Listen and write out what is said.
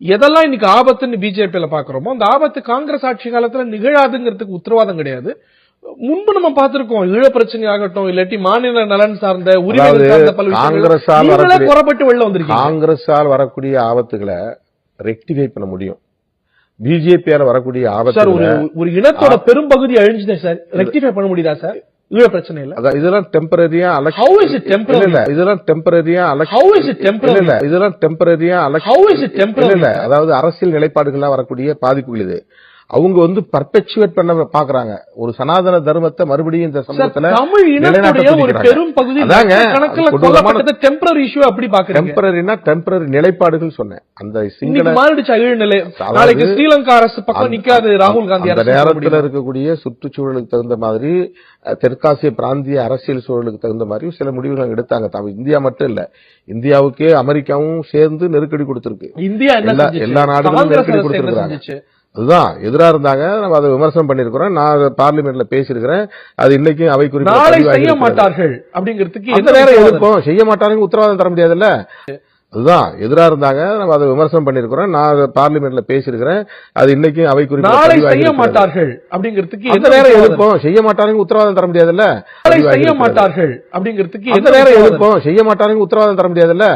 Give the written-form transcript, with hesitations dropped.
எதெல்லாம் இன்னைக்கு ஆபத்துன்னு பிஜேபியில பாக்குறோமோ அந்த ஆபத்து காங்கிரஸ் ஆட்சி காலத்துல நிகழாதுங்கிறதுக்கு உத்தரவாதம் கிடையாது. முன்பு நம்ம பார்த்திருக்கோம், ஈழ பிரச்சனை ஆகட்டும், இல்லாட்டி மாநில நலன் சார்ந்த உரிமை சார்ந்த பல விஷயங்கள் குறப்பட்டு வெளில வந்திருக்கீங்க. காங்கிரஸால் வரக்கூடிய ஆபத்துகளை ரெக்டிஃபை பண்ண முடியும். பிஜேபியால வரக்கூடிய ஆபத்து ஒரு இனத்தோட பெரும்பகுதி அழிஞ்சுதே சார், ரெக்டிஃபை பண்ண முடியுதா சார்? ஈழ பிரச்சனை இல்ல, இதெல்லாம் டெம்பரரியா How is it temporary? இல்ல, இதெல்லாம் டெம்பரரியா How is it temporary? இல்ல, இதெல்லாம் டெம்பரரியா How is it temporary? இல்ல, அதாவது அரசியல் நிலைப்பாடுகள்லாம் வரக்கூடிய பாதிப்புகள் இது. அவங்க வந்து பர்பெச்சுவேட் பண்ண பாக்குறாங்க. ஒரு சனாதன தர்மத்தை மறுபடியும் இந்த சமூகத்துல தமிழ் இனத்துடைய ஒரு பெரும் பகுதி கணக்குல கொல்லப்பட்டது டெம்பரரி இஷ்யூ அப்படி பாக்குறீங்க. டெம்பரரினா டெம்பரரி நிலைப்பாடுகள் சொன்னேன். அந்த சிங்கள மாறிடுச்சு ஈழ நிலை. நாளைக்கு ஸ்ரீலங்கா அரசு பக்கம் நிக்காது ராகுல் காந்தி. அந்த நேரத்தில் இருக்கக்கூடிய சுற்றுச்சூழலுக்கு தகுந்த மாதிரி, தெற்காசிய பிராந்திய அரசியல் சூழலுக்கு தகுந்த மாதிரி சில முடிவுகள் எடுத்தாங்க. இந்தியா மட்டும் இல்ல, இந்தியாவுக்கே அமெரிக்காவும் சேர்ந்து நெருக்கடி கொடுத்திருக்கு. இந்தியா எல்லா நாடுகளும் நெருக்கடி கொடுத்திருக்காங்க. அதுதான் எதிரா இருந்தாங்க. நம்ம அதை விமர்சனம் பண்ணிருக்கிறோம். நான் பார்லிமெண்ட்ல பேசியிருக்கிறேன். அது இன்னைக்கும் அவை குறித்து செய்ய மாட்டார்கள் அப்படிங்கிறதுக்கு எந்த நேரம் எதிர்ப்போம், செய்ய மாட்டாங்க உத்தரவாதம் தர முடியாதுல்ல. அதுதான் எதிரா இருந்தாங்க. நம்ம அதை விமர்சனம் பண்ணிருக்கிறோம். நான் பார்லிமெண்ட்ல பேசியிருக்கிறேன். அது இன்னைக்கும் அவை குறித்து செய்ய மாட்டார்கள் அப்படிங்கிறதுக்கு எந்த நேரம் எதிர்ப்போம், செய்ய மாட்டாங்க உத்தரவாதம் தர முடியாதுல்ல. செய்ய மாட்டார்கள் அப்படிங்கிறதுக்கு எந்த நேரம் எதிர்ப்போம், செய்ய மாட்டாங்க உத்தரவாதம் தர முடியாதுல்ல.